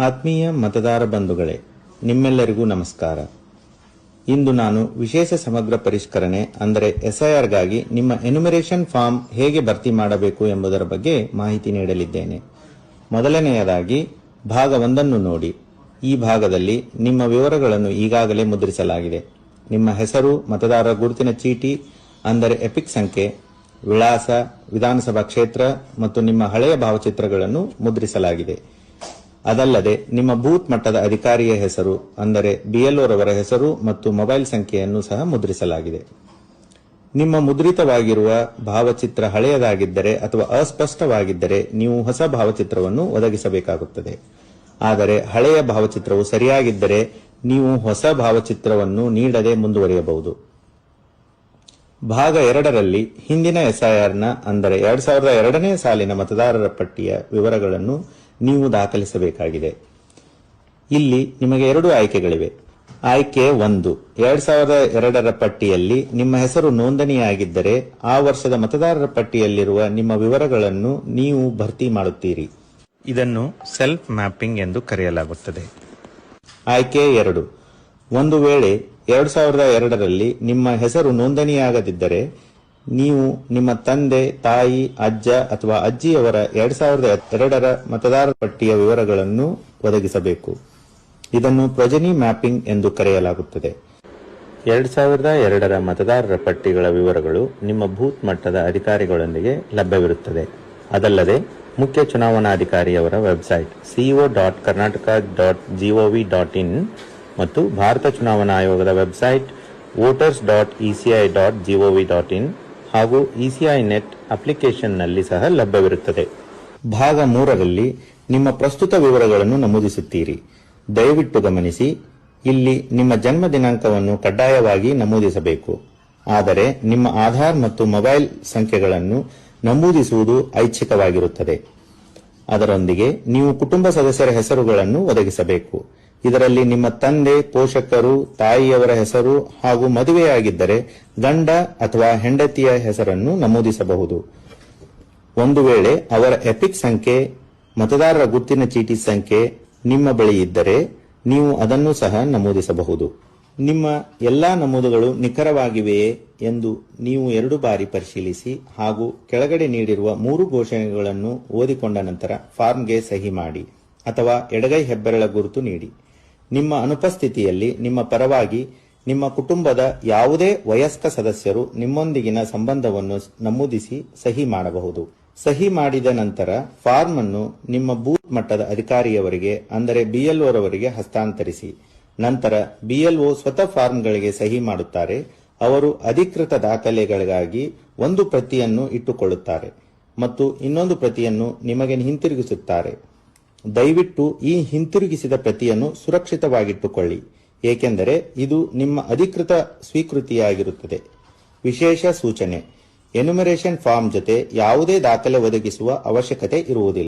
ಆತ್ಮೀಯ ಮತದಾರ ಬಂಧುಗಳೇ, ನಿಮ್ಮೆಲ್ಲರಿಗೂ ನಮಸ್ಕಾರ. ಇಂದು ನಾನು ವಿಶೇಷ ಸಮಗ್ರ ಪರಿಷ್ಕರಣೆ ಅಂದರೆ ಎಸ್ಐಆರ್ಗಾಗಿ ನಿಮ್ಮ ಎನ್ಯುಮರೇಷನ್ ಫಾರ್ಮ್ ಹೇಗೆ ಭರ್ತಿ ಮಾಡಬೇಕು ಎಂಬುದರ ಬಗ್ಗೆ ಮಾಹಿತಿ ನೀಡಲಿದ್ದೇನೆ. ಮೊದಲನೆಯದಾಗಿ ಭಾಗ 1 ನೋಡಿ. ಈ ಭಾಗದಲ್ಲಿ ನಿಮ್ಮ ವಿವರಗಳನ್ನು ಈಗಾಗಲೇ ಮುದ್ರಿಸಲಾಗಿದೆ. ನಿಮ್ಮ ಹೆಸರು, ಮತದಾರರ ಗುರುತಿನ ಚೀಟಿ ಅಂದರೆ ಎಪಿಕ್ ಸಂಖ್ಯೆ, ವಿಳಾಸ, ವಿಧಾನಸಭಾ ಕ್ಷೇತ್ರ ಮತ್ತು ನಿಮ್ಮ ಹಳೆಯ ಭಾವಚಿತ್ರಗಳನ್ನು ಮುದ್ರಿಸಲಾಗಿದೆ. ಅದಲ್ಲದೆ ನಿಮ್ಮ ಬೂತ್ ಮಟ್ಟದ ಅಧಿಕಾರಿಯ ಹೆಸರು ಅಂದರೆ BLO ರವರ ಹೆಸರು ಮತ್ತು ಮೊಬೈಲ್ ಸಂಖ್ಯೆಯನ್ನು ಸಹ ಮುದ್ರಿಸಲಾಗಿದೆ. ನಿಮ್ಮ ಮುದ್ರಿತವಾಗಿರುವ ಭಾವಚಿತ್ರ ಹಳೆಯದಾಗಿದ್ದರೆ ಅಥವಾ ಅಸ್ಪಷ್ಟವಾಗಿದ್ದರೆ ನೀವು ಹೊಸ ಭಾವಚಿತ್ರವನ್ನು ಒದಗಿಸಬೇಕಾಗುತ್ತದೆ. ಆದರೆ ಹಳೆಯ ಭಾವಚಿತ್ರವು ಸರಿಯಾಗಿದ್ದರೆ ನೀವು ಹೊಸ ಭಾವಚಿತ್ರವನ್ನು ನೀಡದೆ ಮುಂದುವರಿಯಬಹುದು. ಭಾಗ 2ರಲ್ಲಿ ಹಿಂದಿನ ಎಸ್ಐಆರ್ನ ಅಂದರೆ 2002ನೇ ಸಾಲಿನ ಮತದಾರರ ಪಟ್ಟಿಯ ವಿವರಗಳನ್ನು ನೀವು ದಾಖಲಿಸಬೇಕಾಗಿದೆ. ಇಲ್ಲಿ ನಿಮಗೆ 2 ಆಯ್ಕೆಗಳಿವೆ. ಆಯ್ಕೆ 1, 2002ರ ಪಟ್ಟಿಯಲ್ಲಿ ನಿಮ್ಮ ಹೆಸರು ನೋಂದಣಿಯಾಗಿದ್ದರೆ ಆ ವರ್ಷದ ಮತದಾರರ ಪಟ್ಟಿಯಲ್ಲಿರುವ ನಿಮ್ಮ ವಿವರಗಳನ್ನು ನೀವು ಭರ್ತಿ ಮಾಡುತ್ತೀರಿ. ಇದನ್ನು ಸೆಲ್ಫ್ ಮ್ಯಾಪಿಂಗ್ ಎಂದು ಕರೆಯಲಾಗುತ್ತದೆ. ಆಯ್ಕೆ 2, ಒಂದು ವೇಳೆ 2002ರಲ್ಲಿ ನಿಮ್ಮ ಹೆಸರು ನೋಂದಣಿಯಾಗದಿದ್ದರೆ ನೀವು ನಿಮ್ಮ ತಂದೆ, ತಾಯಿ, ಅಜ್ಜ ಅಥವಾ ಅಜ್ಜಿಯವರ 2002ರ ಮತದಾರರ ಪಟ್ಟಿಯ ವಿವರಗಳನ್ನು ಒದಗಿಸಬೇಕು. ಇದನ್ನು ಪ್ರೊಜೆನಿ ಮ್ಯಾಪಿಂಗ್ ಎಂದು ಕರೆಯಲಾಗುತ್ತದೆ. 2002ರ ಮತದಾರರ ಪಟ್ಟಿಗಳ ವಿವರಗಳು ನಿಮ್ಮ ಬೂತ್ ಮಟ್ಟದ ಅಧಿಕಾರಿಗಳೊಂದಿಗೆ ಲಭ್ಯವಿರುತ್ತದೆ. ಅದಲ್ಲದೆ ಮುಖ್ಯ ಚುನಾವಣಾಧಿಕಾರಿಯವರ ವೆಬ್ಸೈಟ್ co.karnataka.gov.in ಮತ್ತು ಭಾರತ ಚುನಾವಣಾ ಆಯೋಗದ ವೆಬ್ಸೈಟ್ voters.eci.gov.in ಹಾಗೂ ECI ನೆಟ್ ಅಪ್ಲಿಕೇಶನ್ನಲ್ಲಿ ಸಹ ಲಭ್ಯವಿರುತ್ತದೆ. ಭಾಗ 3ರಲ್ಲಿ ನಿಮ್ಮ ಪ್ರಸ್ತುತ ವಿವರಗಳನ್ನು ನಮೂದಿಸುತ್ತೀರಿ. ದಯವಿಟ್ಟು ಗಮನಿಸಿ, ಇಲ್ಲಿ ನಿಮ್ಮ ಜನ್ಮ ದಿನಾಂಕವನ್ನು ಕಡ್ಡಾಯವಾಗಿ ನಮೂದಿಸಬೇಕು. ಆದರೆ ನಿಮ್ಮ ಆಧಾರ್ ಮತ್ತು ಮೊಬೈಲ್ ಸಂಖ್ಯೆಗಳನ್ನು ನಮೂದಿಸುವುದು ಐಚ್ಛಿಕವಾಗಿರುತ್ತದೆ. ಅದರೊಂದಿಗೆ ನೀವು ಕುಟುಂಬ ಸದಸ್ಯರ ಹೆಸರುಗಳನ್ನು ಒದಗಿಸಬೇಕು. ಇದರಲ್ಲಿ ನಿಮ್ಮ ತಂದೆ, ಪೋಷಕರು, ತಾಯಿಯವರ ಹೆಸರು ಹಾಗೂ ಮದುವೆಯಾಗಿದ್ದರೆ ಗಂಡ ಅಥವಾ ಹೆಂಡತಿಯ ಹೆಸರನ್ನು ನಮೂದಿಸಬಹುದು. ಒಂದು ವೇಳೆ ಅವರ ಎಪಿಕ್ ಸಂಖ್ಯೆ, ಮತದಾರರ ಗುರುತಿನ ಚೀಟಿ ಸಂಖ್ಯೆ ನಿಮ್ಮ ಬಳಿ ಇದ್ದರೆ ನೀವು ಅದನ್ನು ಸಹ ನಮೂದಿಸಬಹುದು. ನಿಮ್ಮ ಎಲ್ಲಾ ನಮೂದುಗಳು ನಿಖರವಾಗಿವೆಯೇ ಎಂದು ನೀವು 2 ಬಾರಿ ಪರಿಶೀಲಿಸಿ ಹಾಗೂ ಕೆಳಗಡೆ ನೀಡಿರುವ 3 ಘೋಷಣೆಗಳನ್ನು ಓದಿಕೊಂಡ ನಂತರ ಫಾರ್ಮ್ಗೆ ಸಹಿ ಮಾಡಿ ಅಥವಾ ಎಡಗೈ ಹೆಬ್ಬೆರಳ ಗುರುತು ನೀಡಿ. ನಿಮ್ಮ ಅನುಪಸ್ಥಿತಿಯಲ್ಲಿ ನಿಮ್ಮ ಪರವಾಗಿ ನಿಮ್ಮ ಕುಟುಂಬದ ಯಾವುದೇ ವಯಸ್ಕ ಸದಸ್ಯರು ನಿಮ್ಮೊಂದಿಗಿನ ಸಂಬಂಧವನ್ನು ನಮೂದಿಸಿ ಸಹಿ ಮಾಡಬಹುದು. ಸಹಿ ಮಾಡಿದ ನಂತರ ಫಾರ್ಮ್ ಅನ್ನು ನಿಮ್ಮ ಬೂತ್ ಮಟ್ಟದ ಅಧಿಕಾರಿಯವರಿಗೆ ಅಂದರೆ BLO ರವರಿಗೆ ಹಸ್ತಾಂತರಿಸಿ. ನಂತರ BLO ಸ್ವತಃ ಫಾರ್ಮ್ಗಳಿಗೆ ಸಹಿ ಮಾಡುತ್ತಾರೆ. ಅವರು ಅಧಿಕೃತ ದಾಖಲೆಗಳಿಗಾಗಿ ಒಂದು ಪ್ರತಿಯನ್ನು ಇಟ್ಟುಕೊಳ್ಳುತ್ತಾರೆ ಮತ್ತು ಇನ್ನೊಂದು ಪ್ರತಿಯನ್ನು ನಿಮಗೆ ಹಿಂತಿರುಗಿಸುತ್ತಾರೆ. ದಯವಿಟ್ಟು ಈ ಹಿಂತಿರುಗಿಸಿದ ಪ್ರತಿಯನ್ನು ಸುರಕ್ಷಿತವಾಗಿಟ್ಟುಕೊಳ್ಳಿ, ಏಕೆಂದರೆ ಇದು ನಿಮ್ಮ ಅಧಿಕೃತ ಸ್ವೀಕೃತಿಯಾಗಿರುತ್ತದೆ. ವಿಶೇಷ ಸೂಚನೆ: ಎನ್ಯುಮರೇಷನ್ ಫಾರ್ಮ್ ಜೊತೆ ಯಾವುದೇ ದಾಖಲೆ ಒದಗಿಸುವ ಅವಶ್ಯಕತೆ ಇರುವುದಿಲ್ಲ.